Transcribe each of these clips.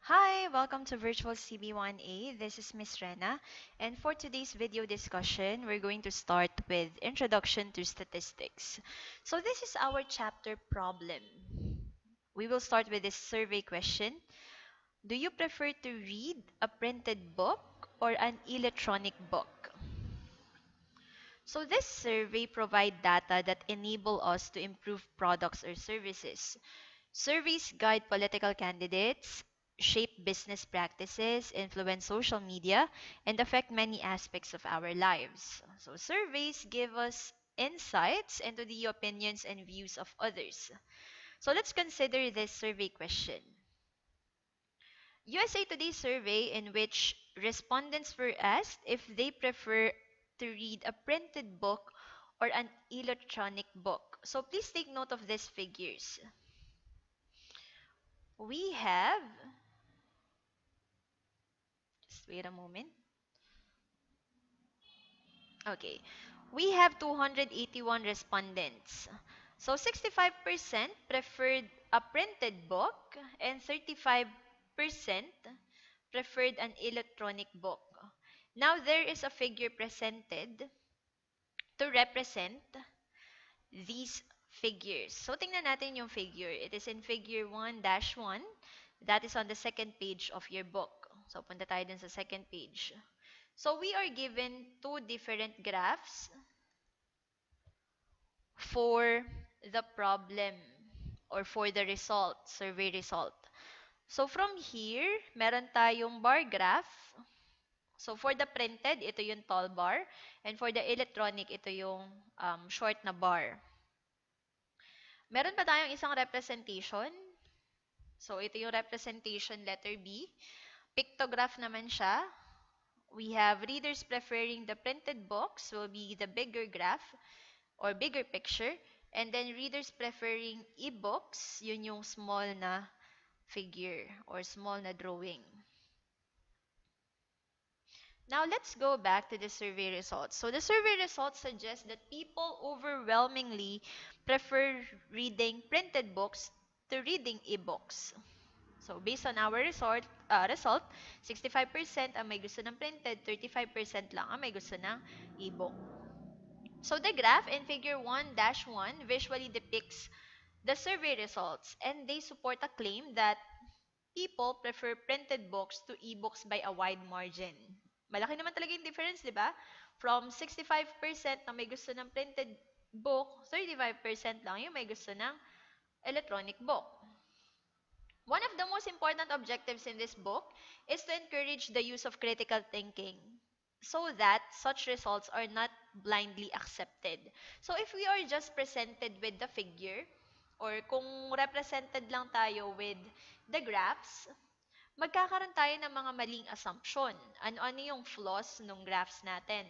Hi, welcome to Virtual CB1A. This is Miss Rena, and for today's video discussion, we're going to start with Introduction to Statistics. So this is our chapter problem. We will start with this survey question. Do you prefer to read a printed book or an electronic book? So this survey provide data that enable us to improve products or services. Surveys guide political candidates, shape business practices, influence social media, and affect many aspects of our lives. So surveys give us insights into the opinions and views of others. So let's consider this survey question. USA Today survey in which respondents were asked if they prefer to read a printed book or an electronic book. So please take note of these figures. We have, just wait a moment. Okay, we have 281 respondents. So 65% preferred a printed book and 35% preferred an electronic book. Now there is a figure presented to represent these figures. So tingnan natin yung figure. It is in figure 1-1. That is on the second page of your book. So punta tayo dun sa second page. So we are given two different graphs for the problem or for the result, survey result. So from here, meron tayong bar graph. So for the printed, ito yung tall bar. And for the electronic, ito yung short na bar. Meron pa tayong isang representation. So ito yung representation letter B. Pictograph naman siya. We have readers preferring the printed books will be the bigger graph or bigger picture. And then readers preferring e-books, yun yung small na figure or small na drawing. Now let's go back to the survey results. So the survey results suggest that people overwhelmingly prefer reading printed books to reading e-books. So based on our result, 65% ang may gusto ng printed, 35% lang ang may gusto ng e-book. So the graph in figure 1-1 visually depicts the survey results, and they support a claim that people prefer printed books to e-books by a wide margin. Malaki naman talaga yung difference, di ba? From 65% na may gusto ng printed book, 35% lang yung may gusto ng electronic book. One of the most important objectives in this book is to encourage the use of critical thinking so that such results are not blindly accepted. So if we are just presented with the figure, or kung represented lang tayo with the graphs, magkakaroon tayo ng mga maling assumption. Ano yung flaws ng graphs natin?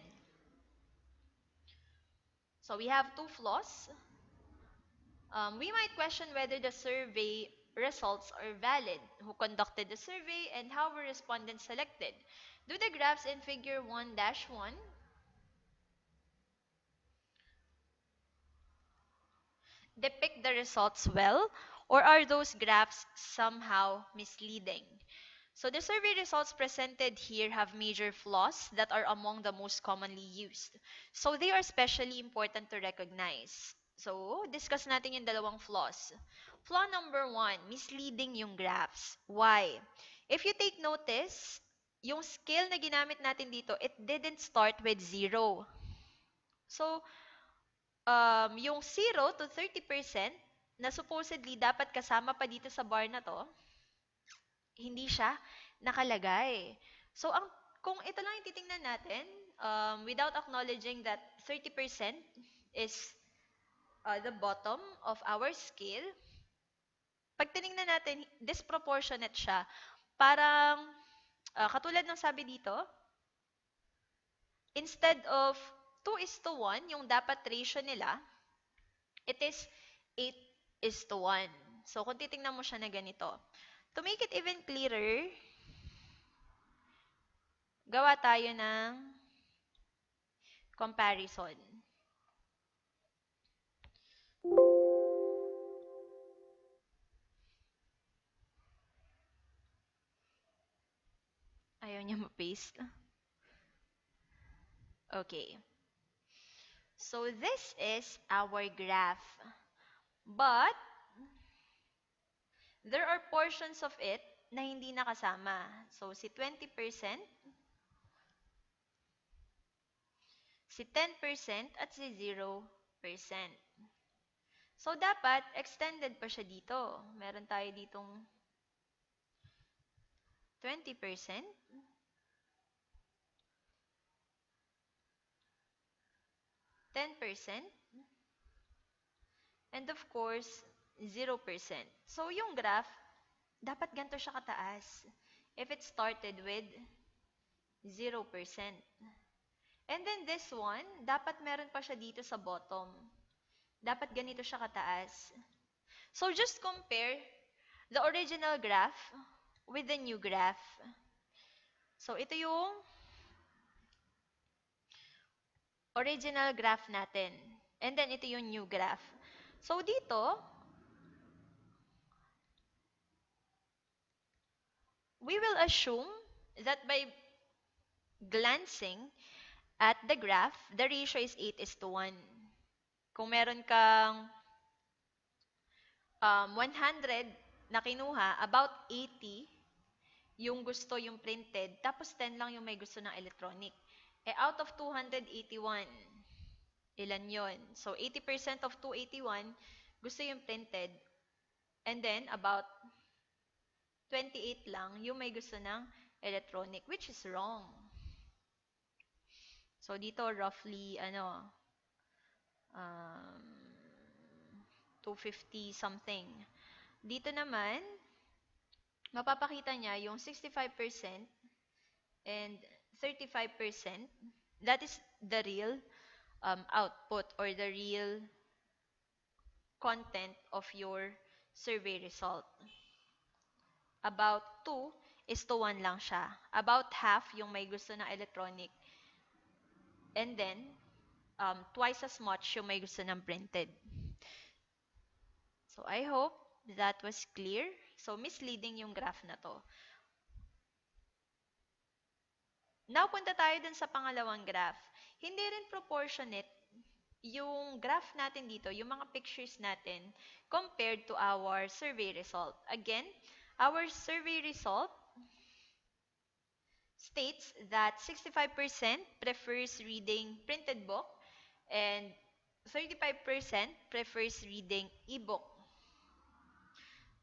So we have two flaws. We might question whether the survey results are valid, who conducted the survey, and how were respondents selected. Do the graphs in figure 1-1 depict the results well, or are those graphs somehow misleading? So the survey results presented here have major flaws that are among the most commonly used. So they are especially important to recognize. So, discuss natin yung dalawang flaws. Flaw number 1, misleading yung graphs. Why? If you take notice, yung scale na ginamit natin dito, it didn't start with 0. So, yung 0 to 30% na supposedly dapat kasama pa dito sa bar na to, hindi siya nakalagay. So, kung ito lang yung titingnan natin, without acknowledging that 30% is the bottom of our scale, pag tinignan natin, disproportionate siya. Parang, katulad ng sabi dito, instead of 2:1, yung dapat ratio nila, it is 8:1. So, kung titingnan mo siya na ganito, to make it even clearer, gawa tayo ng comparison. Ayaw niya ma-paste. Okay. So this is our graph. But, there are portions of it na hindi nakasama. So, si 20%, si 10%, at si 0%. So, dapat, extended pa siya dito. Meron tayo ditong 20%, 10%, and of course, 0%. So, yung graph, dapat ganito siya kataas. If it started with 0%. And then this one, dapat meron pa siya dito sa bottom. Dapat ganito siya kataas. So, just compare the original graph with the new graph. So, ito yung original graph natin. And then, ito yung new graph. So, dito, we will assume that by glancing at the graph, the ratio is 8 is to 1. Kung meron kang 100 na kinuha, about 80 yung gusto yung printed, tapos 10 lang yung may gusto ng electronic. Out of 281, ilan yon? So, 80% of 281, gusto yung printed. And then, about 28 lang yung may gusto ng electronic, which is wrong. So, dito, roughly, 250 something. Dito naman, mapapakita niya yung 65% and 35%. That is the real output or the real content of your survey result. About 2 is to 1 lang siya. About half yung may gusto ng electronic. And then, twice as much yung may gusto ng printed. So, I hope that was clear. So, misleading yung graph na to. Now, punta tayo dun sa pangalawang graph. Hindi rin proportionate yung graph natin dito, yung mga pictures natin, compared to our survey result. Again, our survey result states that 65% prefers reading printed book and 35% prefers reading ebook.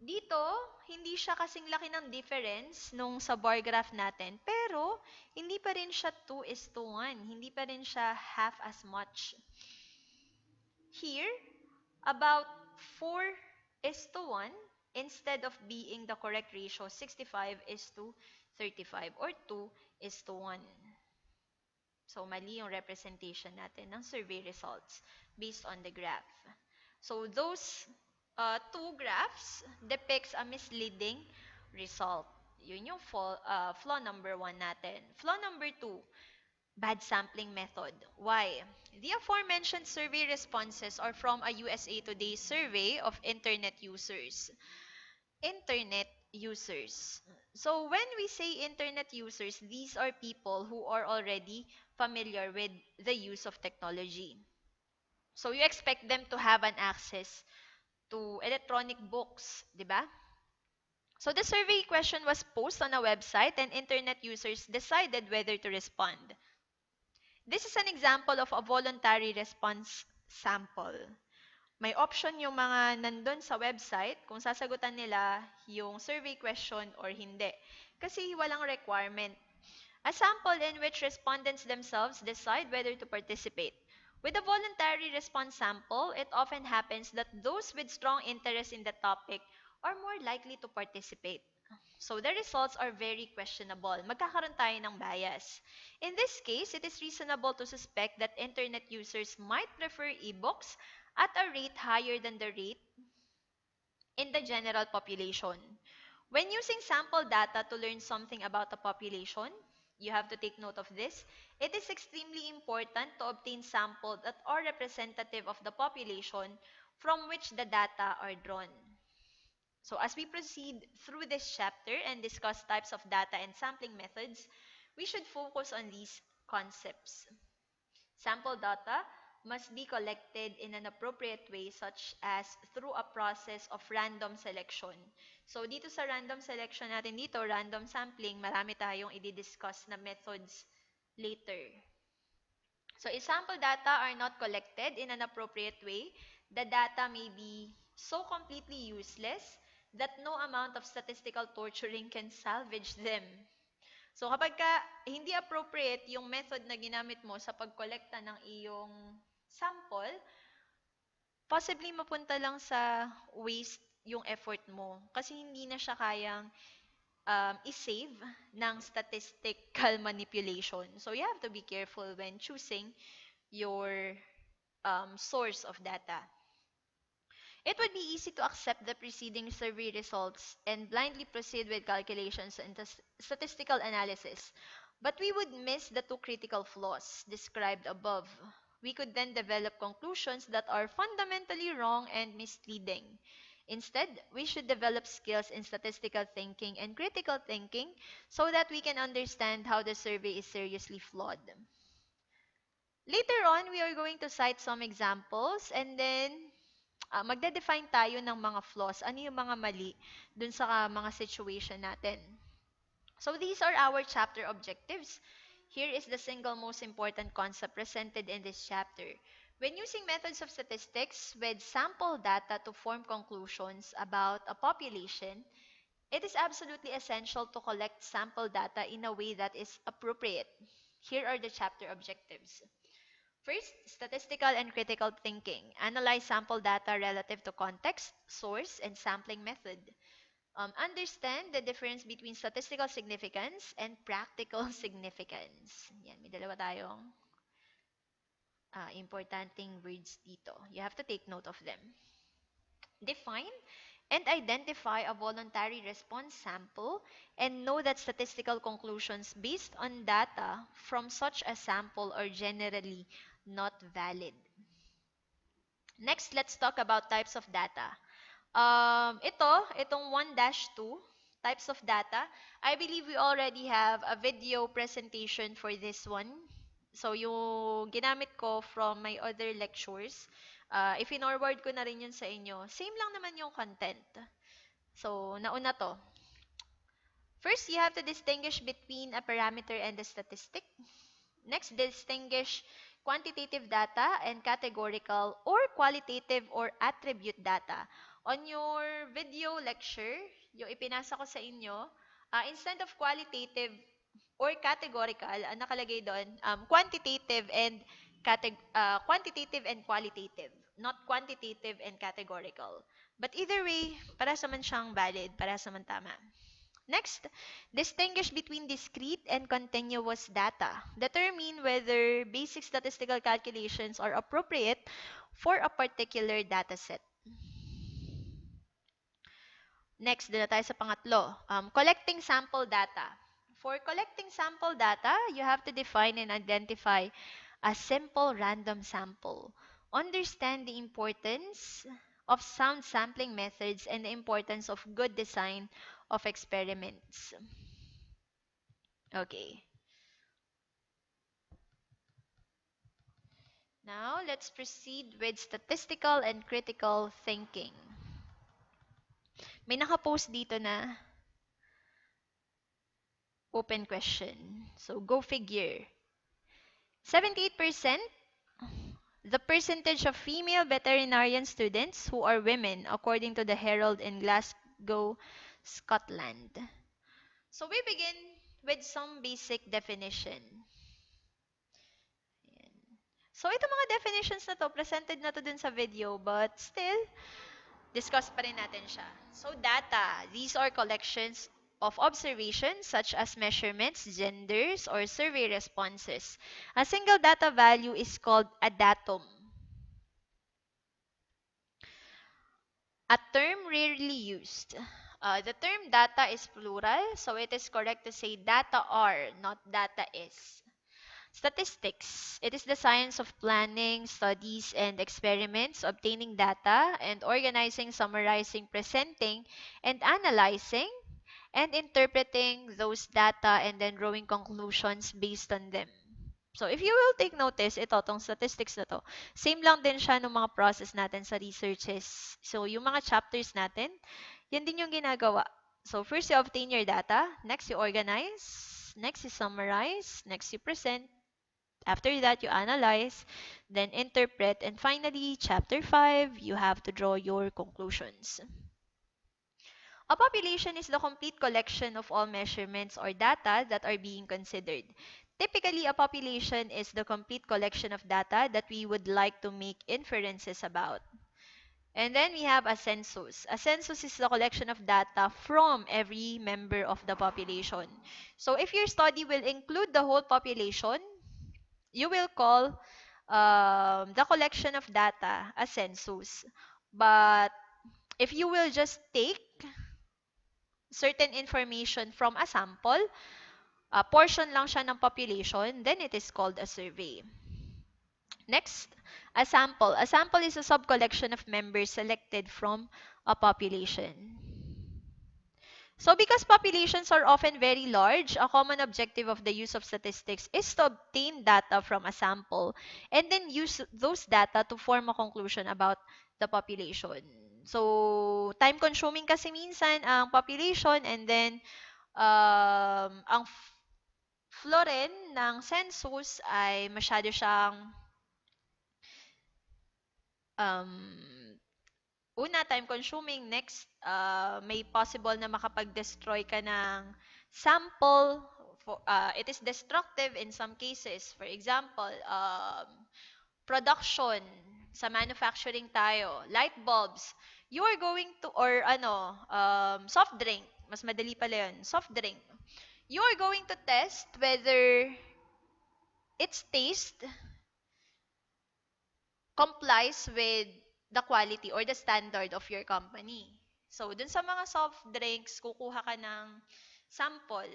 Dito, hindi siya kasing laki ng difference nung sa bar graph natin, pero hindi pa rin siya 2 is to 1. Hindi pa rin siya half as much. Here, about 4 is to 1 instead of being the correct ratio, 65 is to 35 or 2 is to 1. So, mali yung representation natin ng survey results based on the graph. So, those two graphs depicts a misleading result. Yun yung flaw number 1 natin. Flaw number 2, bad sampling method. Why? The aforementioned survey responses are from a USA Today survey of internet users. Internet users. So, when we say internet users, these are people who are already familiar with the use of technology. So, you expect them to have an access to electronic books, di ba? So, the survey question was posted on a website and internet users decided whether to respond. This is an example of a voluntary response sample. May option yung mga nandun sa website kung sasagutan nila yung survey question or hindi. Kasi walang requirement. A sample in which respondents themselves decide whether to participate. With a voluntary response sample, it often happens that those with strong interest in the topic are more likely to participate. So the results are very questionable. Magkakaroon tayo ng bias. In this case, it is reasonable to suspect that internet users might prefer ebooks at a rate higher than the rate in the general population. When using sample data to learn something about a population, you have to take note of this. It is extremely important to obtain samples that are representative of the population from which the data are drawn. So as we proceed through this chapter and discuss types of data and sampling methods, We should focus on these concepts. Sample data must be collected in an appropriate way, such as through a process of random selection. So dito sa random selection natin dito, random sampling, marami tayong i-discuss na methods later. So if sample data are not collected in an appropriate way, the data may be so completely useless that no amount of statistical torturing can salvage them. So kapag hindi appropriate yung method na ginamit mo sa pagkolekta ng iyong sample, possibly mapunta lang sa waste yung effort mo kasi hindi na siya kayang i-save ng statistical manipulation. So you have to be careful when choosing your source of data. It would be easy to accept the preceding survey results and blindly proceed with calculations and statistical analysis, but we would miss the two critical flaws described above. We could then develop conclusions that are fundamentally wrong and misleading. Instead, we should develop skills in statistical thinking and critical thinking so that we can understand how the survey is seriously flawed. Later on, we are going to cite some examples and then magde-define tayo ng mga flaws. Ano yung mga mali dun sa mga situation natin. So these are our chapter objectives. Here is the single most important concept presented in this chapter. When using methods of statistics with sample data to form conclusions about a population, it is absolutely essential to collect sample data in a way that is appropriate. Here are the chapter objectives. First, statistical and critical thinking. Analyze sample data relative to context, source, and sampling method. Understand the difference between statistical significance and practical significance. Yan, may dalawa tayong importanteng words dito. You have to take note of them. Define and identify a voluntary response sample and know that statistical conclusions based on data from such a sample are generally not valid. Next, let's talk about types of data. Itong 1-2, types of data, I believe we already have a video presentation for this one. So, yung ginamit ko from my other lectures, if-forward ko na rin yun sa inyo. Same lang naman yung content. So, nauna to. First, you have to distinguish between a parameter and a statistic. Next, distinguish quantitative data and categorical or qualitative or attribute data. On your video lecture, yung ipinasa ko sa inyo, instead of qualitative or categorical, nakalagay doon, quantitative and qualitative, not quantitative and categorical. But either way, parehas naman siyang valid, parehas naman tama. Next, distinguish between discrete and continuous data. Determine whether basic statistical calculations are appropriate for a particular data set. Next, doon na tayo sa pangatlo. Collecting sample data. For collecting sample data, you have to define and identify a simple random sample. Understand the importance of sound sampling methods and the importance of good design of experiments. Okay. Now, let's proceed with statistical and critical thinking. May nakapost dito na open question. So, go figure. 78%, the percentage of female veterinarian students who are women, according to the Herald in Glasgow, Scotland. So, we begin with some basic definition. Ayan. So, itong mga definitions na to, presented na to dun sa video, but still, discuss pa rin natin siya. So, data. These are collections of observations such as measurements, genders, or survey responses. A single data value is called a datum. A term rarely used. The term data is plural, so it is correct to say data are, not data is. Statistics. It is the science of planning, studies, and experiments, obtaining data, and organizing, summarizing, presenting, and analyzing, and interpreting those data and then drawing conclusions based on them. So, if you will take notice, tong statistics na to, same lang din siya ng mga process natin sa researches. So, yung mga chapters natin, yan din yung ginagawa. So, first you obtain your data, next you organize, next you summarize, next you present, after that you analyze, then interpret, and finally, chapter 5, you have to draw your conclusions. A population is the complete collection of all measurements or data that are being considered. Typically, a population is the complete collection of data that we would like to make inferences about. And then we have a census. A census is the collection of data from every member of the population. So if your study will include the whole population, you will call the collection of data a census. But if you will just take certain information from a sample, a portion lang siya ng population, then it is called a survey. Next, a sample. A sample is a sub-collection of members selected from a population. So because populations are often very large, a common objective of the use of statistics is to obtain data from a sample and then use those data to form a conclusion about the population. So, time-consuming kasi minsan ang population and then ang flow rin ng census ay masyado siyang um, una, time-consuming. Next, may possible na makapag-destroy ka ng sample. It is destructive in some cases. For example, production. Sa manufacturing tayo. Light bulbs. You are going to, or soft drink. Mas madali pala yun. Soft drink. You are going to test whether its taste complies with the quality or the standard of your company. So, dun sa mga soft drinks, kukuha ka ng sample.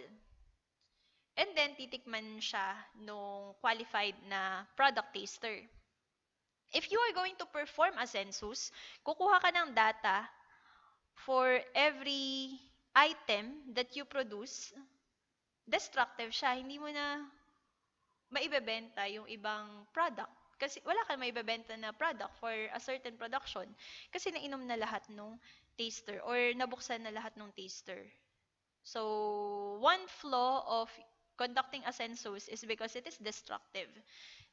And then, titikman siya nung qualified na product taster. If you are going to perform a census, kukuha ka ng data for every item that you produce. Destructive siya. Hindi mo na maibebenta yung ibang product. Kasi wala kang maibebenta na product for a certain production. Kasi nainom na lahat ng taster or nabuksan na lahat ng taster. So, one flaw of conducting a census is because it is destructive.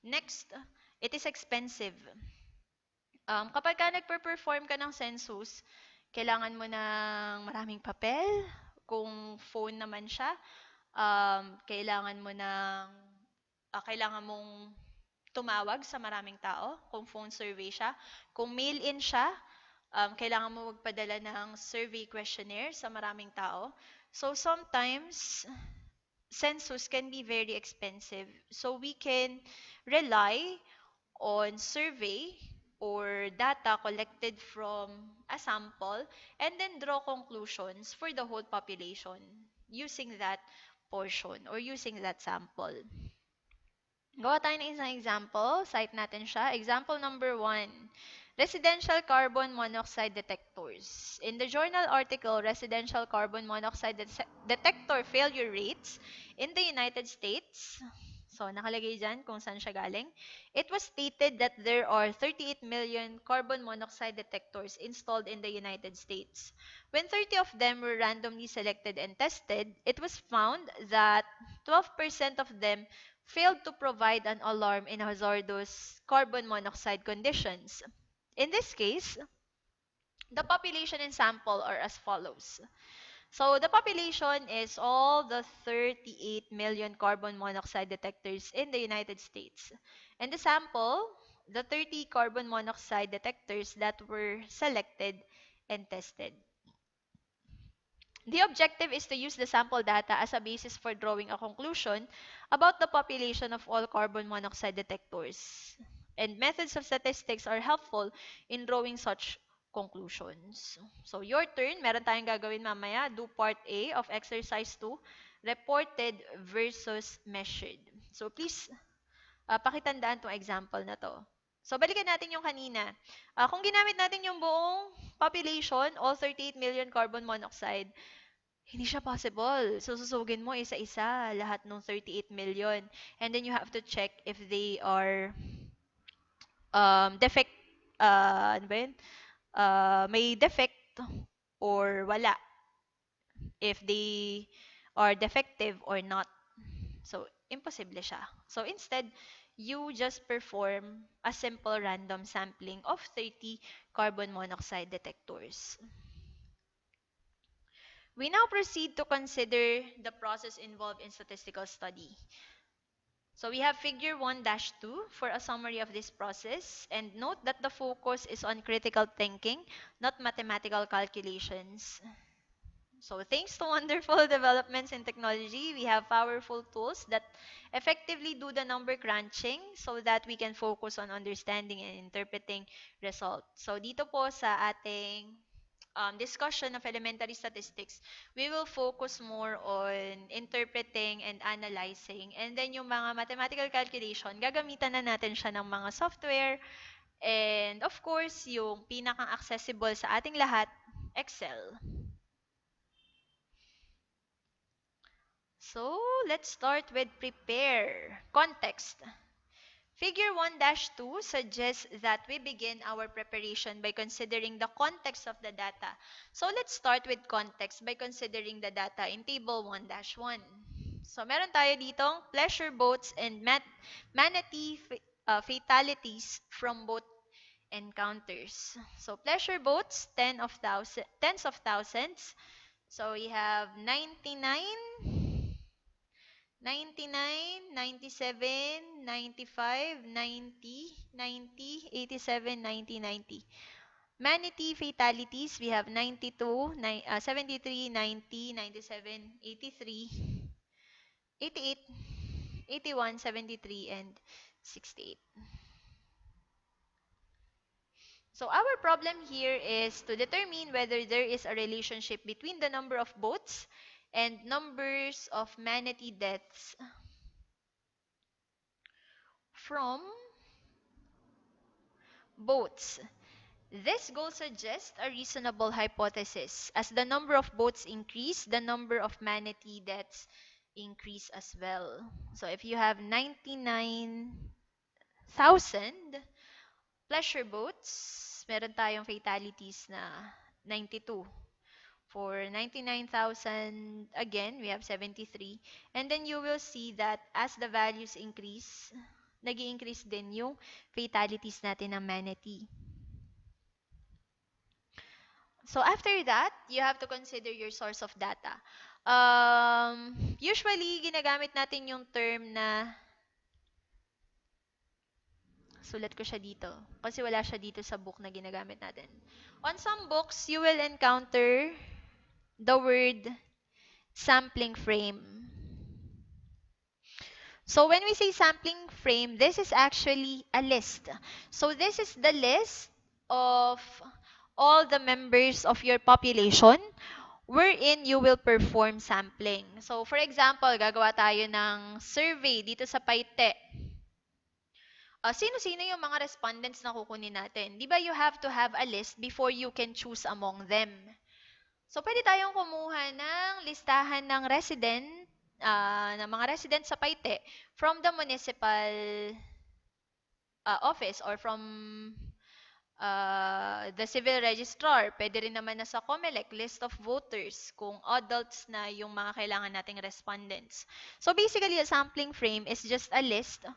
Next, it is expensive. Kapag ka nagper-perform ka ng census, kailangan mo ng maraming papel. Kung phone naman siya, kailangan mo ng kailangan mong tumawag sa maraming tao kung phone survey siya. Kung mail-in siya, kailangan mo magpadala ng survey questionnaire sa maraming tao. So, sometimes, census can be very expensive. So, we can rely on survey or data collected from a sample and then draw conclusions for the whole population using that portion or using that sample. Gawa tayo ng isang example. Cite natin siya. Example number 1. Residential carbon monoxide detectors. In the journal article, Residential Carbon Monoxide Detector Failure Rates in the United States. So, nakalagay dyan kung saan siya galing. It was stated that there are 38 million carbon monoxide detectors installed in the United States. When 30 of them were randomly selected and tested, it was found that 12% of them failed to provide an alarm in hazardous carbon monoxide conditions. In this case, the population and sample are as follows. So, the population is all the 38 million carbon monoxide detectors in the United States. And the sample, the 30 carbon monoxide detectors that were selected and tested. The objective is to use the sample data as a basis for drawing a conclusion about the population of all carbon monoxide detectors. And methods of statistics are helpful in drawing such conclusions. So, your turn. Meron tayong gagawin mamaya. Do part A of exercise 2, reported versus measured. So, please, pakitandaan tong example na to. So, balikan natin yung kanina. Kung ginamit natin yung buong population, all 38 million carbon monoxide, Hindi siya possible. So, susugin mo isa-isa lahat ng 38 million. And then you have to check if they are defect, ano ba yun? May defect or wala. If they are defective or not. So, imposible siya. So, instead, you just perform a simple random sampling of 30 carbon monoxide detectors. We now proceed to consider the process involved in statistical study. So we have figure 1-2 for a summary of this process, and note that the focus is on critical thinking, not mathematical calculations. So thanks to wonderful developments in technology, we have powerful tools that effectively do the number crunching so that we can focus on understanding and interpreting results. So dito po sa ating discussion of elementary statistics, we will focus more on interpreting and analyzing. And then yung mga mathematical calculation, gagamitan na natin siya ng mga software. And of course, yung pinakang accessible sa ating lahat, Excel. So, let's start with prepare. Context. Figure 1-2 suggests that we begin our preparation by considering the context of the data. So, let's start with context by considering the data in Table 1-1. So, meron tayo ditong pleasure boats and manatee fatalities from both encounters. So, pleasure boats, tens of thousands. So, we have 99, 99, 97, 95, 90, 90, 87, 90, 90. Manatee fatalities, we have 92, 73, 90, 97, 83, 88, 81, 73, and 68. So our problem here is to determine whether there is a relationship between the number of boats and numbers of manatee deaths from boats. This goal suggests a reasonable hypothesis. As the number of boats increase, the number of manatee deaths increase as well. So if you have 99,000 pleasure boats, meron tayong fatalities na 92. For 99,000, again, we have 73. And then you will see that as the values increase, nag-increase din yung fatalities natin ng manatee. So after that, you have to consider your source of data. Usually, ginagamit natin yung term na, sulat ko siya dito, kasi wala siya dito sa book na ginagamit natin. On some books, you will encounter the word sampling frame. So when we say sampling frame, this is actually a list. So this is the list of all the members of your population wherein you will perform sampling. So for example, gagawa tayo ng survey dito sa Paite. Sino-sino yung mga respondents na kukunin natin? Di ba you have to have a list before you can choose among them? So pwede tayong kumuha ng listahan ng ng mga resident sa Paite from the municipal office or from the civil registrar. Pwede rin naman na sa COMELEC, list of voters, kung adults na yung mga kailangan nating respondents. So basically, a sampling frame is just a list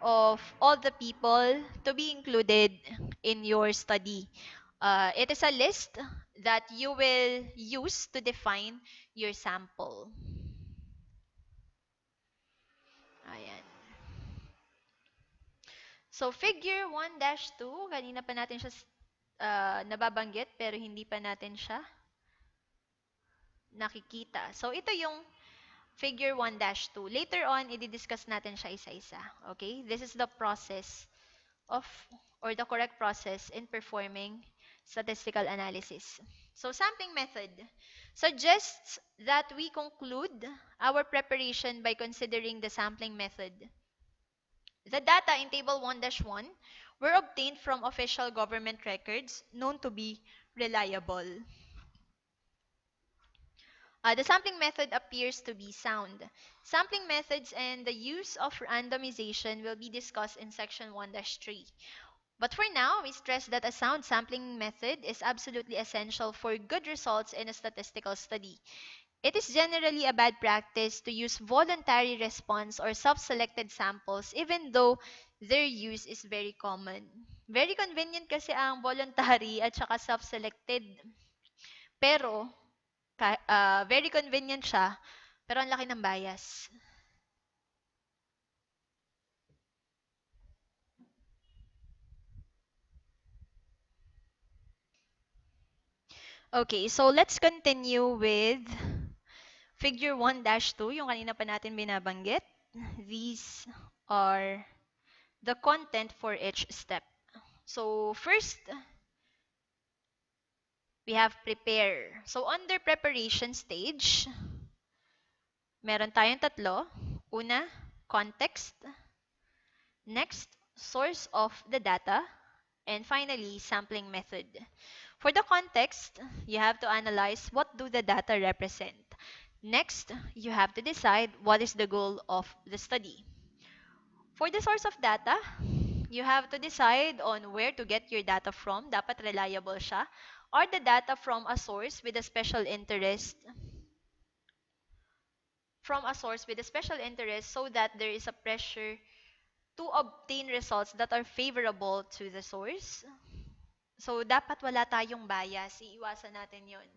of all the people to be included in your study. It is a list that you will use to define your sample. Ayan. So, figure 1-2, kanina pa natin siya nababanggit pero hindi pa natin siya nakikita. So, ito yung figure 1-2. Later on, i-discuss natin siya isa-isa. Okay? This is the process of, or the correct process in performing statistical analysis. So, sampling method suggests that we conclude our preparation by considering the sampling method. The data in Table 1-1 were obtained from official government records known to be reliable. The sampling method appears to be sound. Sampling methods and the use of randomization will be discussed in section 1-3. But for now, we stress that a sound sampling method is absolutely essential for good results in a statistical study. It is generally a bad practice to use voluntary response or self-selected samples even though their use is very common. Very convenient kasi ang voluntary at saka self-selected. Pero, very convenient siya, pero ang laki ng bias. Okay, so let's continue with figure 1-2, yung kanina pa natin binabanggit. These are the content for each step. So first, we have prepare. So under preparation stage, meron tayong tatlo. Una, context. Next, source of the data. And finally, sampling method. For the context, you have to analyze what do the data represent. Next, you have to decide what is the goal of the study. For the source of data, you have to decide on where to get your data from. Dapat reliable siya. Or the data from a source with a special interest so that there is a pressure to obtain results that are favorable to the source. So, dapat wala tayong bias. Iiwasan natin yon.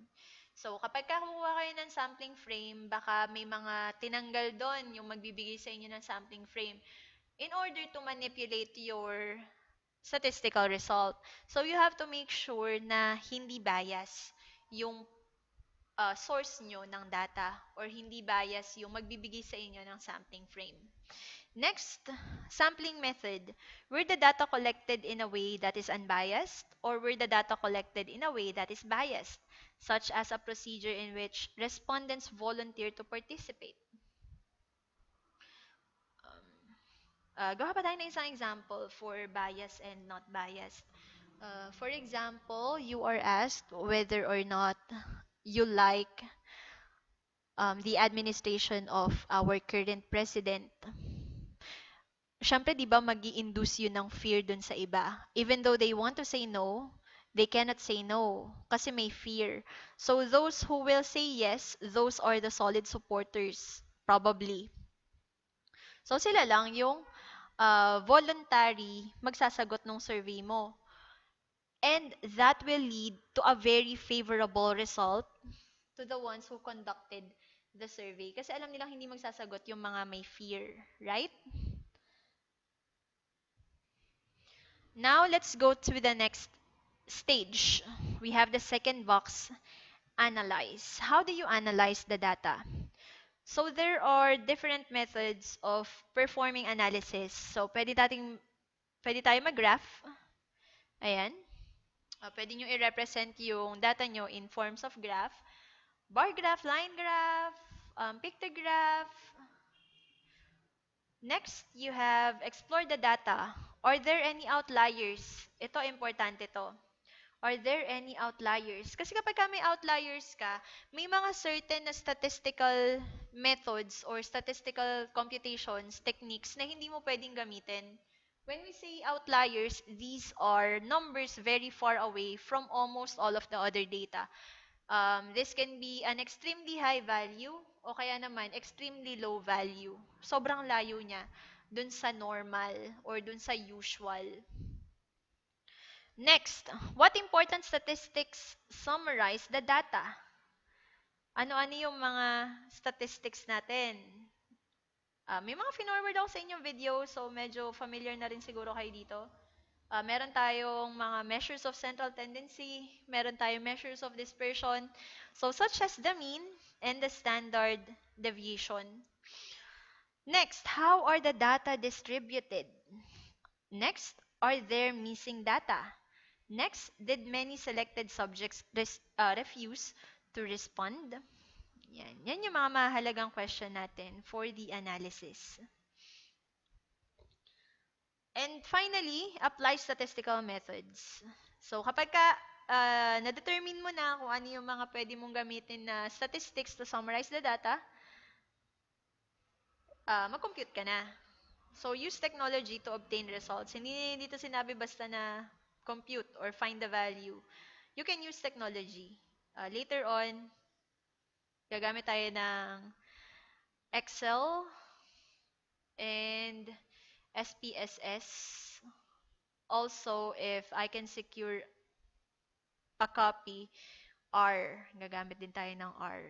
So, kapag kumuha kayo ng sampling frame, baka may mga tinanggal doon yung magbibigay sa inyo ng sampling frame in order to manipulate your statistical result. So, you have to make sure na hindi bias yung source nyo ng data or hindi bias yung magbibigay sa inyo ng sampling frame. Next, sampling method. Were the data collected in a way that is unbiased or were the data collected in a way that is biased, such as a procedure in which respondents volunteer to participate? Gawa pa tayo ng isang example for bias and not biased. For example, you are asked whether or not you like the administration of our current president. Siyempre, di ba, mag-i-induce yun ng fear dun sa iba. Even though they want to say no, they cannot say no kasi may fear. So, those who will say yes, those are the solid supporters, probably. So, sila lang yung voluntary magsasagot ng survey mo. And that will lead to a very favorable result to the ones who conducted the survey. Kasi alam nilang hindi magsasagot yung mga may fear, right? Now, let's go to the next stage. We have the second box, analyze. How do you analyze the data? So, there are different methods of performing analysis. So, pwede tayo mag-graph. Ayan. Pwede nyo i-represent yung data nyo in forms of graph. Bar graph, line graph, pictograph. Next, you have explore the data. Are there any outliers? Ito, importante to. Are there any outliers? Kasi kapag may outliers ka, may mga certain na statistical methods or statistical computations, techniques na hindi mo pwedeng gamitin. When we say outliers, these are numbers very far away from almost all of the other data. This can be an extremely high value o kaya naman extremely low value. Sobrang layo niya dun sa normal or dun sa usual. Next, what important statistics summarize the data? Ano-ano yung mga statistics natin? May mga finorward ako sa inyong video, so medyo familiar na rin siguro kayo dito. Meron tayong mga measures of central tendency, meron tayong measures of dispersion, so such as the mean and the standard deviation. Next, how are the data distributed? Next, are there missing data? Next, did many selected subjects refuse to respond? Yan yung mga mahalagang question natin for the analysis. And finally, apply statistical methods. So, kapag ka na-determine mo na kung ano yung mga pwede mong gamitin na statistics to summarize the data, mag-compute ka na. So, use technology to obtain results. Hindi dito sinabi basta na compute or find the value. You can use technology. Later on, gagamit tayo ng Excel and SPSS. Also, if I can secure a copy, R. Gagamit din tayo ng R.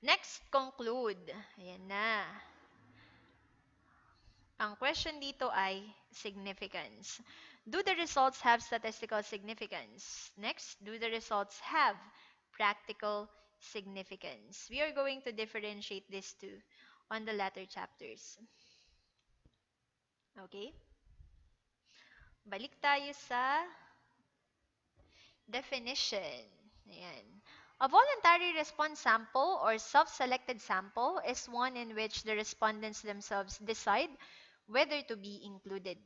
Next, conclude. Ayan na. Ang question dito ay significance. Do the results have statistical significance? Next, do the results have practical significance? We are going to differentiate these two on the latter chapters. Okay? Balik tayo sa definition. Ayan. A voluntary response sample or self-selected sample is one in which the respondents themselves decide whether to be included.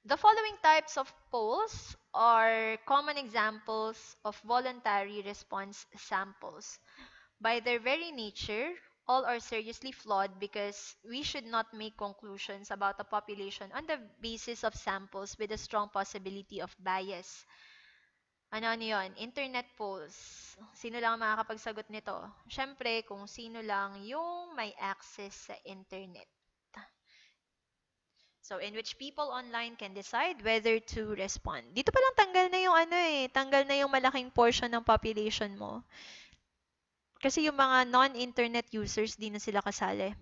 The following types of polls are common examples of voluntary response samples. By their very nature, all are seriously flawed because we should not make conclusions about a population on the basis of samples with a strong possibility of bias. Ano yun? Internet polls. Sino lang ang makakapagsagot nito? Siyempre, kung sino lang yung may access sa internet. So, in which people online can decide whether to respond. Dito pa lang tanggal na yung tanggal na yung malaking portion ng population mo. Kasi yung mga non-internet users, di na sila kasali.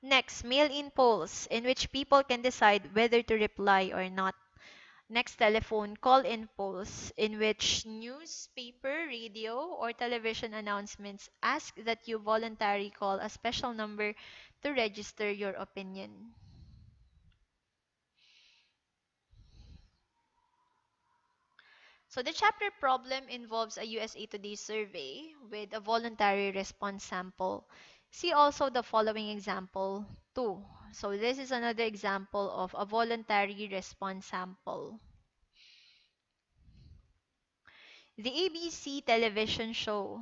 Next, mail-in polls, in which people can decide whether to reply or not. Next, telephone call-in polls, in which newspaper, radio, or television announcements ask that you voluntarily call a special number to register your opinion. So the chapter problem involves a USA Today survey with a voluntary response sample. See also the following example 2. So this is another example of a voluntary response sample. The ABC television show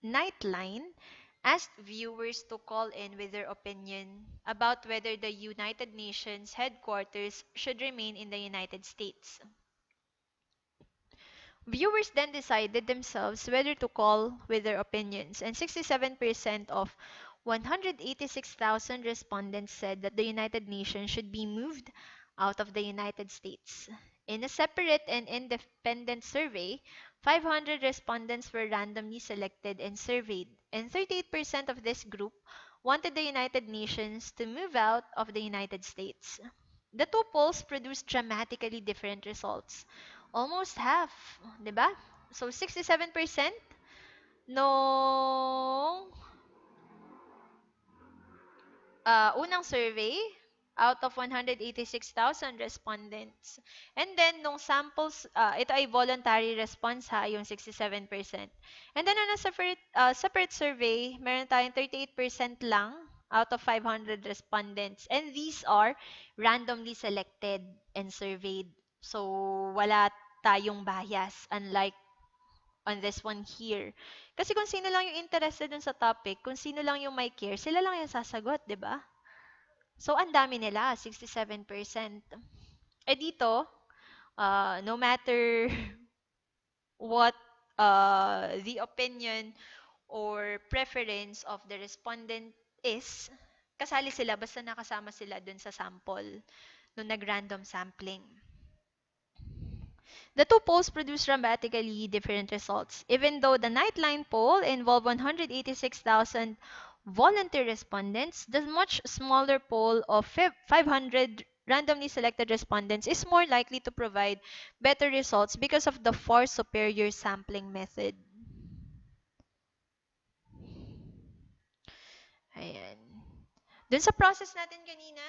Nightline asked viewers to call in with their opinion about whether the United Nations headquarters should remain in the United States. Viewers then decided themselves whether to call with their opinions, and 67% of 186,000 respondents said that the United Nations should be moved out of the United States. In a separate and independent survey, 500 respondents were randomly selected and surveyed, and 38% of this group wanted the United Nations to move out of the United States. The two polls produced dramatically different results. Almost half, 'di ba? So 67% nung unang survey out of 186,000 respondents. And then nung samples, ito ay voluntary response ha, yung 67%. And then on a separate survey, meron tayong 38% lang out of 500 respondents. And these are randomly selected and surveyed. So wala tayong bias, unlike on this one here. Kasi kung sino lang yung interested dun sa topic, kung sino lang yung may care, sila lang yung sasagot, di ba? So, ang dami nila, 67%. Eh dito, no matter what the opinion or preference of the respondent is, kasali sila basta nakasama sila dun sa sample, nung nag-random sampling. The two polls produced dramatically different results. Even though the Nightline poll involved 186,000 volunteer respondents, the much smaller poll of 500 randomly selected respondents is more likely to provide better results because of the far superior sampling method. Ayan. Dun sa process natin kanina,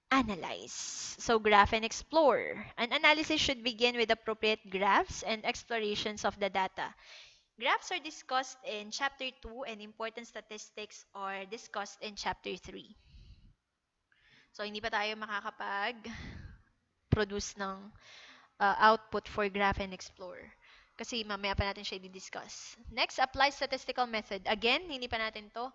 analyze. So, graph and explore. An analysis should begin with appropriate graphs and explorations of the data. Graphs are discussed in Chapter 2 and important statistics are discussed in Chapter 3. So, hindi pa tayo makakapag-produce ng output for Graph and Explore. Kasi mamaya pa natin siya i-discuss. Next, apply statistical method. Again, hindi pa natin to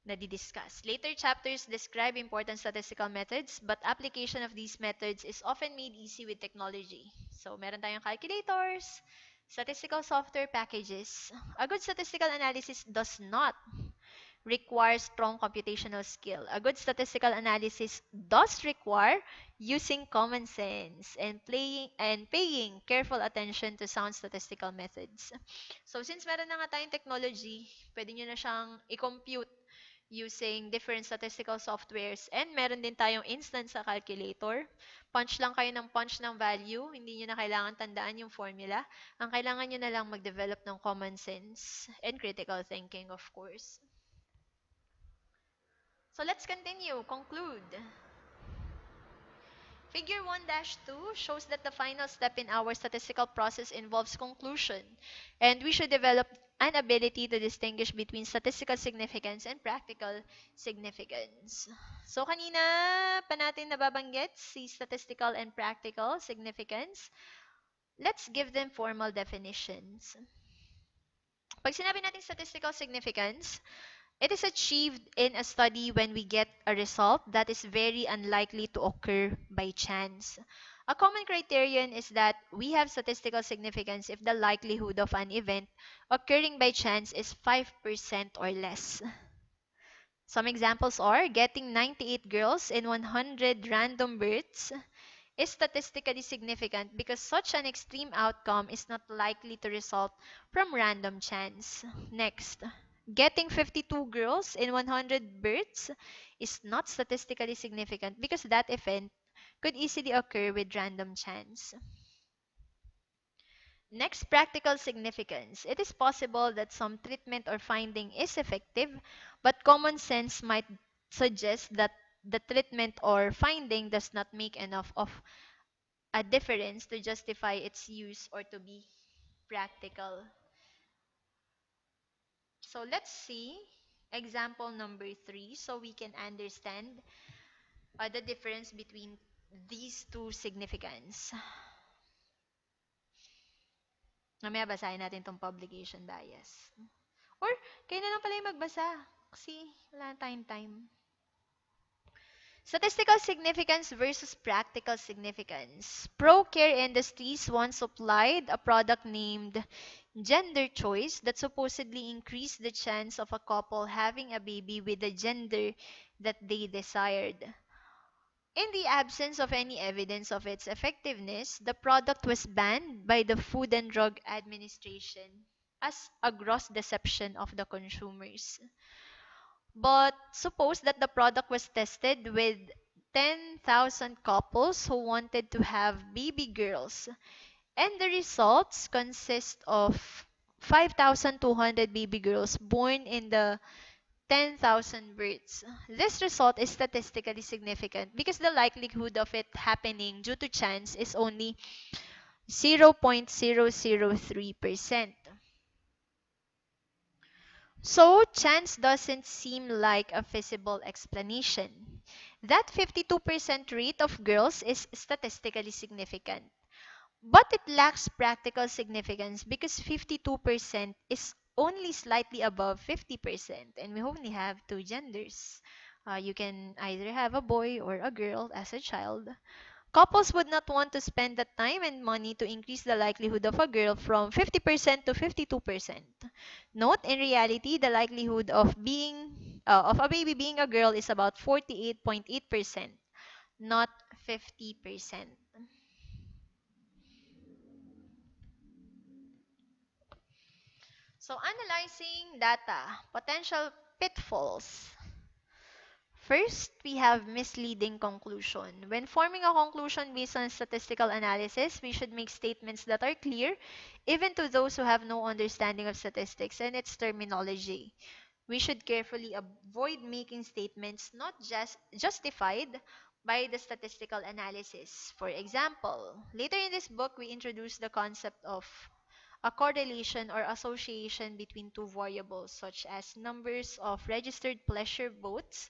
na-discuss. Later chapters describe important statistical methods, but application of these methods is often made easy with technology. So, meron tayong calculators, statistical software packages. A good statistical analysis does not requires strong computational skill. A good statistical analysis does require using common sense and paying careful attention to sound statistical methods. So since meron na nga tayong technology, pwede nyo na siyang i-compute using different statistical softwares, and meron din tayong instance sa calculator. Punch lang kayo ng punch ng value, hindi nyo na kailangan tandaan yung formula. Ang kailangan nyo na lang mag-develop ng common sense and critical thinking, of course. So let's continue. Conclude. Figure 1-2 shows that the final step in our statistical process involves conclusion, and we should develop an ability to distinguish between statistical significance and practical significance. So kanina pa natin nababanggit si statistical and practical significance. Let's give them formal definitions. Pag sinabi natin statistical significance, it is achieved in a study when we get a result that is very unlikely to occur by chance. A common criterion is that we have statistical significance if the likelihood of an event occurring by chance is 5% or less. Some examples are getting 98 girls in 100 random births is statistically significant because such an extreme outcome is not likely to result from random chance. Next, getting 52 girls in 100 births is not statistically significant because that event could easily occur with random chance. Next, practical significance. It is possible that some treatment or finding is effective, but common sense might suggest that the treatment or finding does not make enough of a difference to justify its use or to be practical. So let's see example number 3 so we can understand the difference between these two significance. Mamaya basahin natin tong publication bias. Or, kayo na lang pala yung magbasa. Kasi wala na tayong time. Statistical significance versus practical significance. Pro-care industries once supplied a product named gender choice that supposedly increased the chance of a couple having a baby with the gender that they desired. In the absence of any evidence of its effectiveness, the product was banned by the Food and Drug Administration as a gross deception of the consumers. But suppose that the product was tested with 10,000 couples who wanted to have baby girls, and the results consist of 5,200 baby girls born in the 10,000 births. This result is statistically significant because the likelihood of it happening due to chance is only 0.003%. So, chance doesn't seem like a feasible explanation. That 52% rate of girls is statistically significant. But it lacks practical significance because 52% is only slightly above 50%, and we only have two genders. You can either have a boy or a girl as a child. Couples would not want to spend the time and money to increase the likelihood of a girl from 50% to 52%. Note, in reality, the likelihood of a baby being a girl is about 48.8%, not 50%. So, analyzing data, potential pitfalls. First, we have misleading conclusion. When forming a conclusion based on statistical analysis, we should make statements that are clear, even to those who have no understanding of statistics and its terminology. We should carefully avoid making statements not just justified by the statistical analysis. For example, later in this book, we introduce the concept of a correlation or association between two variables, such as numbers of registered pleasure votes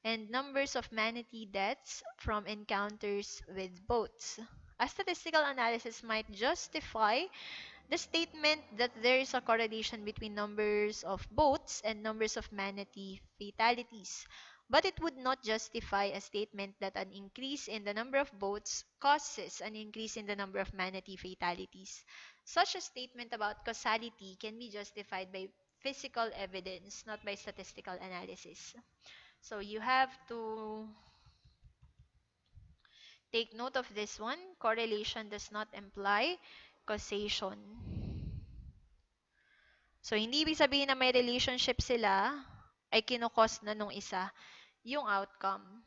and numbers of manatee deaths from encounters with boats. A statistical analysis might justify the statement that there is a correlation between numbers of boats and numbers of manatee fatalities, but it would not justify a statement that an increase in the number of boats causes an increase in the number of manatee fatalities. Such a statement about causality can be justified by physical evidence, not by statistical analysis. So you have to take note of this one. Correlation does not imply causation. So, hindi ibig sabihin na may relationship sila, ay kinukos na nung isa yung outcome.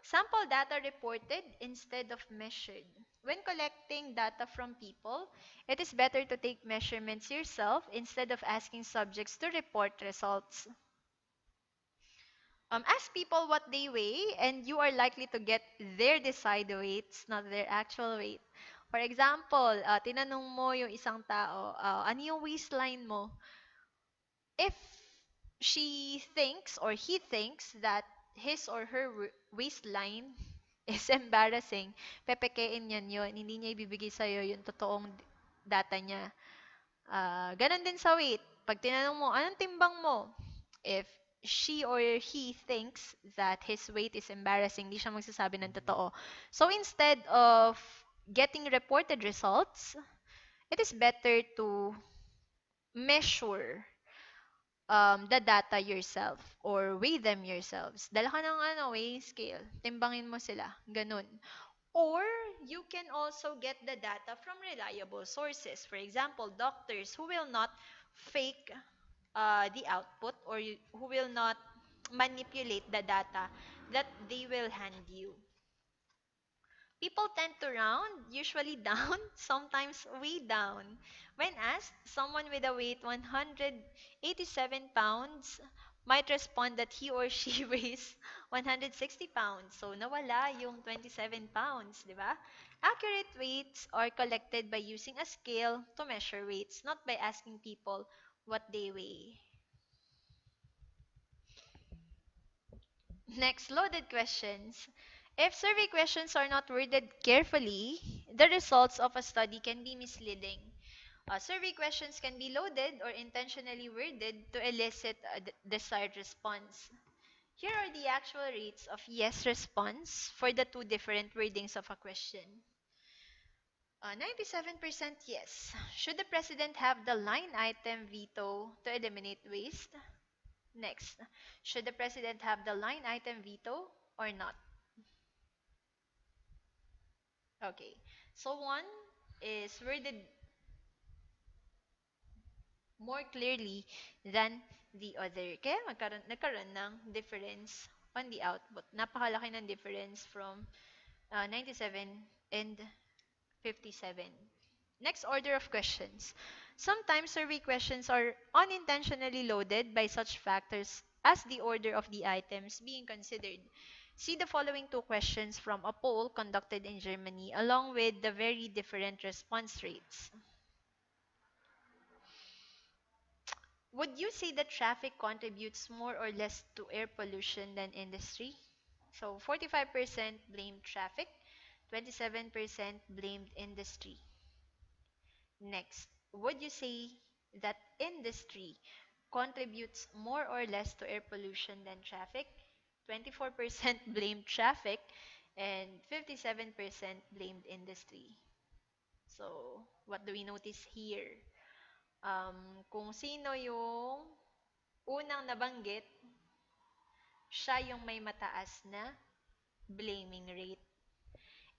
Sample data reported instead of measured. When collecting data from people, it is better to take measurements yourself instead of asking subjects to report results. Ask people what they weigh, and you are likely to get their desired weights, not their actual weight. For example, tinanong mo yung isang tao, ano yung waistline mo? If she thinks or he thinks that his or her waistline is embarrassing, pepekein niyan yun. Hindi niya ibibigay sa'yo yung totoong data niya. Ganon din sa weight. Pag tinanong mo, anong timbang mo? If she or he thinks that his weight is embarrassing, hindi siya magsasabi ng totoo. So instead of getting reported results, it is better to measure the data yourself or weigh them yourselves. Dala ka ng weighing scale. Timbangin mo sila. Ganun. Or you can also get the data from reliable sources. For example, doctors who will not fake the output or who will not manipulate the data that they will hand you. People tend to round, usually down, sometimes way down. When asked, someone with a weight 187 pounds might respond that he or she weighs 160 pounds. So, nawala yung 27 pounds, di ba? Accurate weights are collected by using a scale to measure weights, not by asking people what they weigh. Next, loaded questions. If survey questions are not worded carefully, the results of a study can be misleading. Survey questions can be loaded or intentionally worded to elicit a desired response. Here are the actual rates of yes response for the two different wordings of a question. 97% yes. Should the president have the line item veto to eliminate waste? Next, should the president have the line item veto or not? Okay. So one is worded more clearly than the other. Kaya nagkaroon ng difference on the output. Napakalaki ng difference from 97 and 57. Next order of questions. Sometimes survey questions are unintentionally loaded by such factors as the order of the items being considered. See the following two questions from a poll conducted in Germany along with the very different response rates. Would you say that traffic contributes more or less to air pollution than industry? So 45% blamed traffic, 27% blamed industry. Next, would you say that industry contributes more or less to air pollution than traffic? 24% blamed traffic and 57% blamed industry. So, what do we notice here? Kung sino yung unang nabanggit, siya yung may mataas na blaming rate.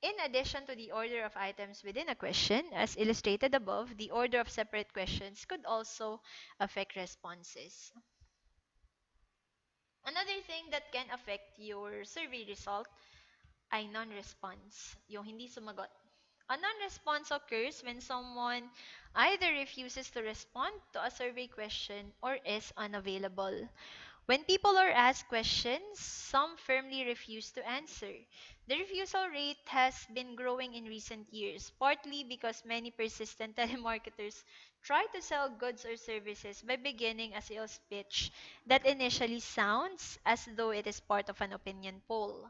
In addition to the order of items within a question, as illustrated above, the order of separate questions could also affect responses. Another thing that can affect your survey result ay non-response, yung hindi sumagot. A non-response occurs when someone either refuses to respond to a survey question or is unavailable. When people are asked questions, some firmly refuse to answer. The refusal rate has been growing in recent years, partly because many persistent telemarketers try to sell goods or services by beginning a sales pitch that initially sounds as though it is part of an opinion poll.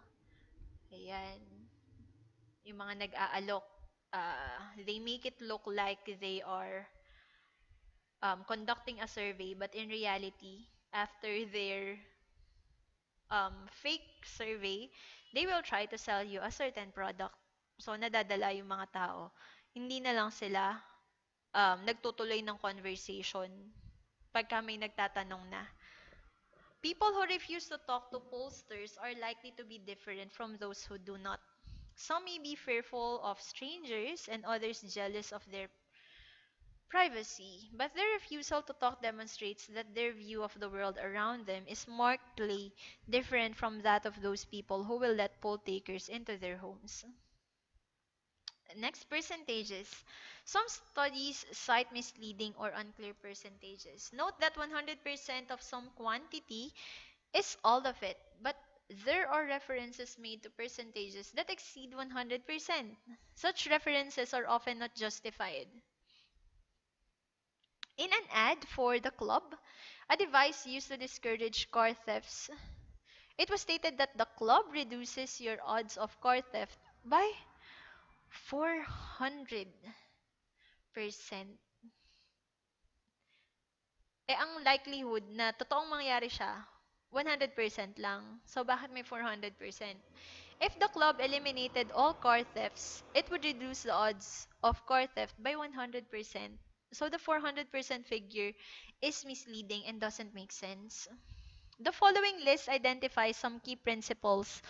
Ayan. Yung mga nag-aalok, they make it look like they are conducting a survey, but in reality, after their fake survey, they will try to sell you a certain product. So, nadadala yung mga tao. Hindi na lang sila nagtutuloy ng conversation pagka may nagtatanong na. People who refuse to talk to pollsters are likely to be different from those who do not. Some may be fearful of strangers and others jealous of their privacy, but their refusal to talk demonstrates that their view of the world around them is markedly different from that of those people who will let poll takers into their homes. Next, percentages. Some studies cite misleading or unclear percentages. Note that 100% of some quantity is all of it, but there are references made to percentages that exceed 100%. Such references are often not justified. In an ad for the club, a device used to discourage car thefts, it was stated that the club reduces your odds of car theft by 400%. Ang likelihood na totoong mangyari siya, 100% lang. So, bakit may 400%? If the club eliminated all car thefts, it would reduce the odds of car theft by 100%. So, the 400% figure is misleading and doesn't make sense. The following list identifies some key principles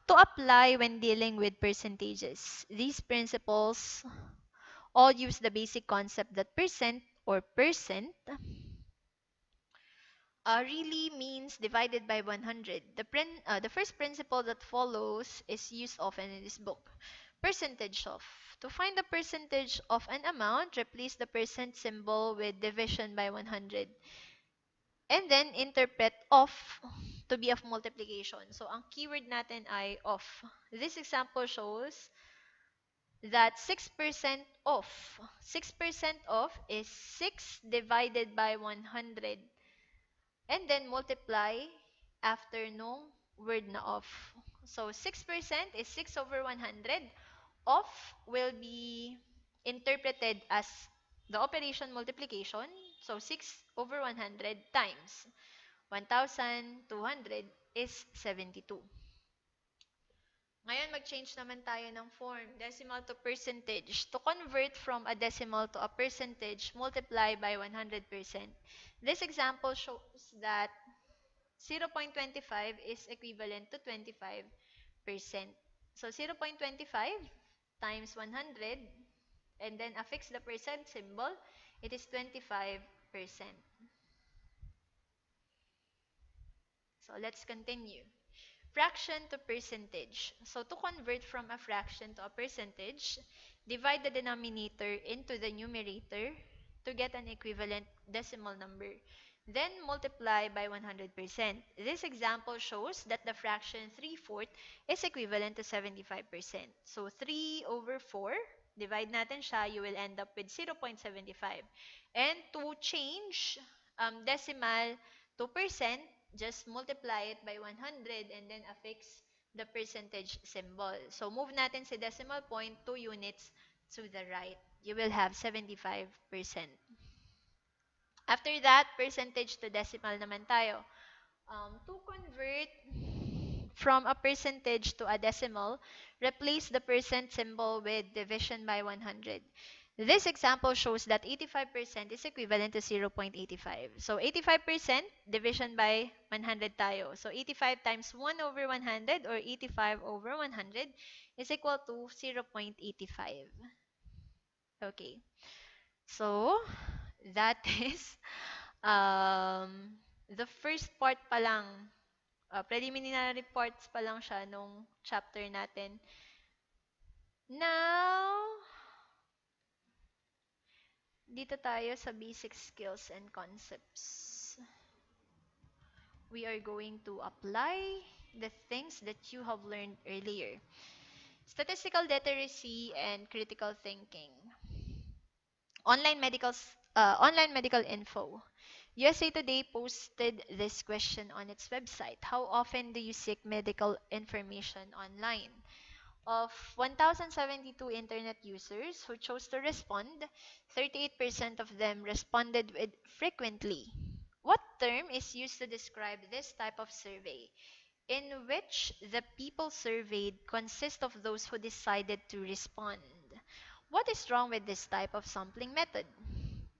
to apply when dealing with percentages. These principles all use the basic concept that percent or percent really means divided by 100. The first principle that follows is used often in this book. Percentage of. To find the percentage of an amount, replace the percent symbol with division by 100. And then interpret of to be of multiplication. So, ang keyword natin ay of. This example shows that 6% off. 6% off is 6 divided by 100. And then multiply after nung word na off. So, 6% is 6 over 100. Off will be interpreted as the operation multiplication. So, 6 over 100 times 1,200 is 72. Ngayon, mag-change naman tayo ng form. Decimal to percentage. To convert from a decimal to a percentage, multiply by 100%. This example shows that 0.25 is equivalent to 25%. So, 0.25 times 100, and then affix the percent symbol, it is 25%. So, let's continue. Fraction to percentage. So, to convert from a fraction to a percentage, divide the denominator into the numerator to get an equivalent decimal number. Then, multiply by 100%. This example shows that the fraction 3/4 is equivalent to 75%. So, 3 over 4, divide natin siya, you will end up with 0.75. And to change decimal to percent, just multiply it by 100 and then affix the percentage symbol. So, move natin si decimal point 2 units to the right. You will have 75%. After that, percentage to decimal naman tayo. To convert from a percentage to a decimal, replace the percent symbol with division by 100. This example shows that 85% is equivalent to 0.85. So, 85% division by 100 tayo. So, 85 times 1 over 100 or 85 over 100 is equal to 0.85. Okay. So, that is the first part pa lang. Preliminary parts pa lang siya nung chapter natin. Now, dito tayo sa basic skills and concepts. we are going to apply the things that you have learned earlier. Statistical literacy and critical thinking. Online medical info. USA Today posted this question on its website. How often do you seek medical information online? Of 1,072 internet users who chose to respond, 38% of them responded with frequently. What term is used to describe this type of survey, in which the people surveyed consist of those who decided to respond? What is wrong with this type of sampling method?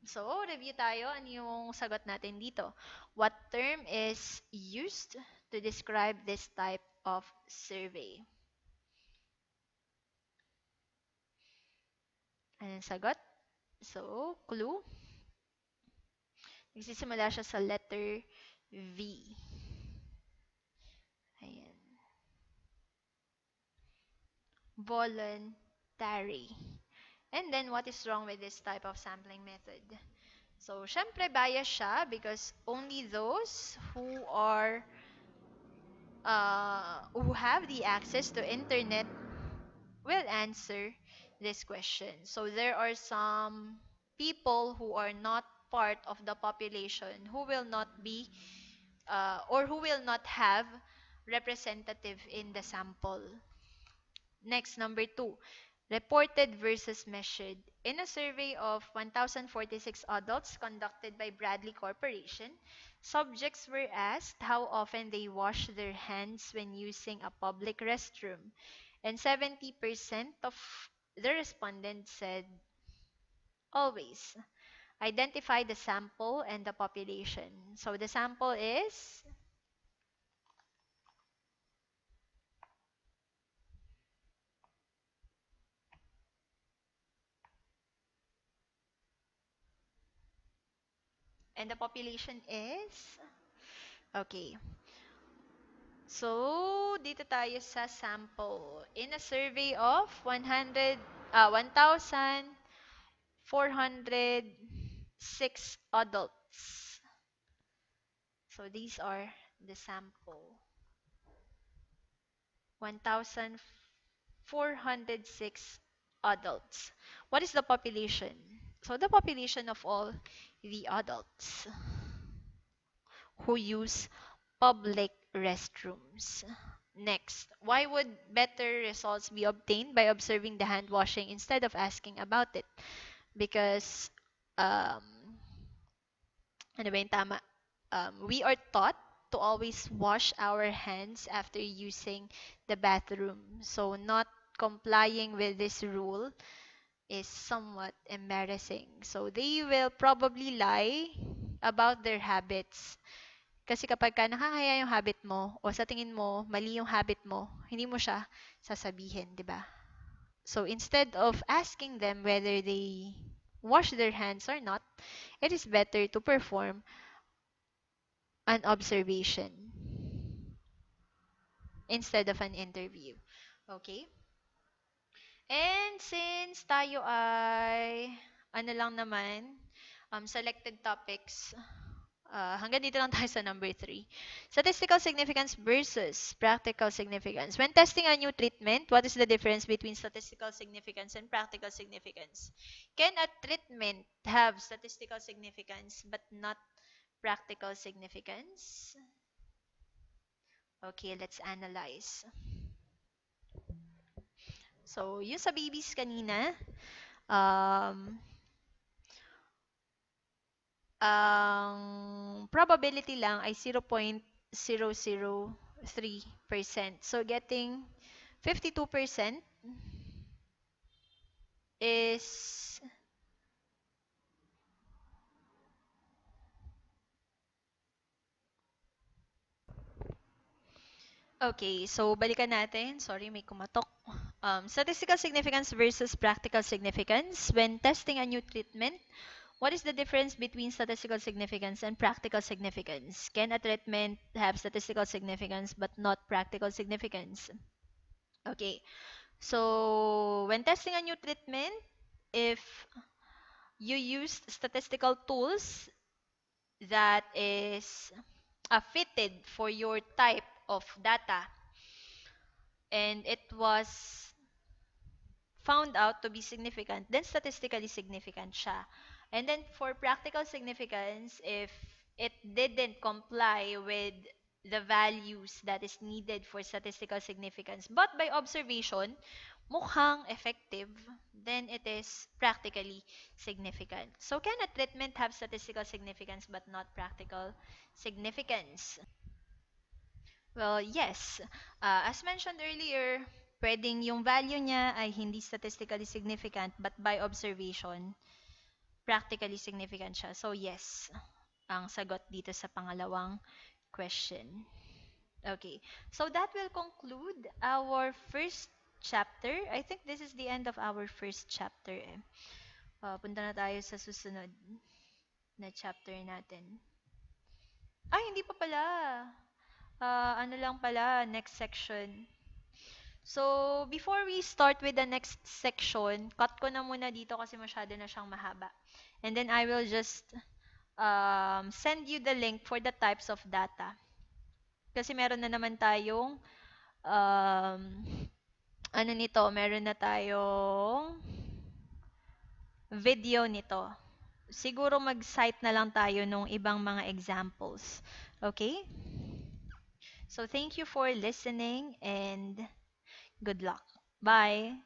So, review tayo. Ano yung sagot natin dito? What term is used to describe this type of survey? Anong sagot? So, clue. Nagsisimula siya sa letter V. Ayan. Voluntary. And then, what is wrong with this type of sampling method? So, syempre, bias siya because only those who have the access to internet will answer this question. So, there are some people who are not part of the population who will not be or who will not have representative in the sample. Next, number 2, reported versus measured. In a survey of 1,046 adults conducted by Bradley Corporation, subjects were asked how often they wash their hands when using a public restroom, and 70% of the respondents said always. Identify the sample and the population. So the sample is, and the population is, okay. So, dito tayo sa sample. In a survey of 1,406 adults. So, these are the sample. 1,406 adults. What is the population? So, the population of all the adults who use public restrooms. Next, why would better results be obtained by observing the hand washing instead of asking about it? Because, um, ano ba yung tama? We are taught to always wash our hands after using the bathroom. So, not complying with this rule is somewhat embarrassing. So, they will probably lie about their habits. Kasi kapag ka nakakaya yung habit mo, o sa tingin mo, mali yung habit mo, hindi mo siya sasabihin, di ba? So, instead of asking them whether they wash their hands or not, it is better to perform an observation instead of an interview. Okay? And since tayo ay, ano lang naman, selected topics, hanggang dito lang tayo sa number 3. Statistical significance versus practical significance. When testing a new treatment, what is the difference between statistical significance and practical significance? Can a treatment have statistical significance but not practical significance? Okay, let's analyze. So, yung sa babies kanina, um, ang probability lang ay 0.003%. So, getting 52% is, okay, so balikan natin. Sorry, may kumatok. Statistical significance versus practical significance. When testing a new treatment, what is the difference between statistical significance and practical significance? Can a treatment have statistical significance but not practical significance? Okay, so when testing a new treatment, if you use statistical tools, that is fitted for your type of data, and it was found out to be significant, then statistically significant siya. And then for practical significance, if it didn't comply with the values that is needed for statistical significance, but by observation, mukhang effective, then it is practically significant. So can a treatment have statistical significance but not practical significance? Well, yes. As mentioned earlier, pwedeng yung value niya ay hindi statistically significant but by observation, practically significant siya. So, yes, ang sagot dito sa pangalawang question. Okay. So, that will conclude our first chapter. I think this is the end of our first chapter. Punta na tayo sa susunod na chapter natin. Ay, hindi pa pala. Ano lang pala, next section. So, before we start with the next section, cut ko na muna dito kasi masyado na siyang mahaba. And then I will just send you the link for the types of data. Kasi meron na naman tayong um, ano nito, meron na tayong video nito. Siguro mag-cite na lang tayo nung ibang mga examples. Okay? So, thank you for listening and good luck. Bye!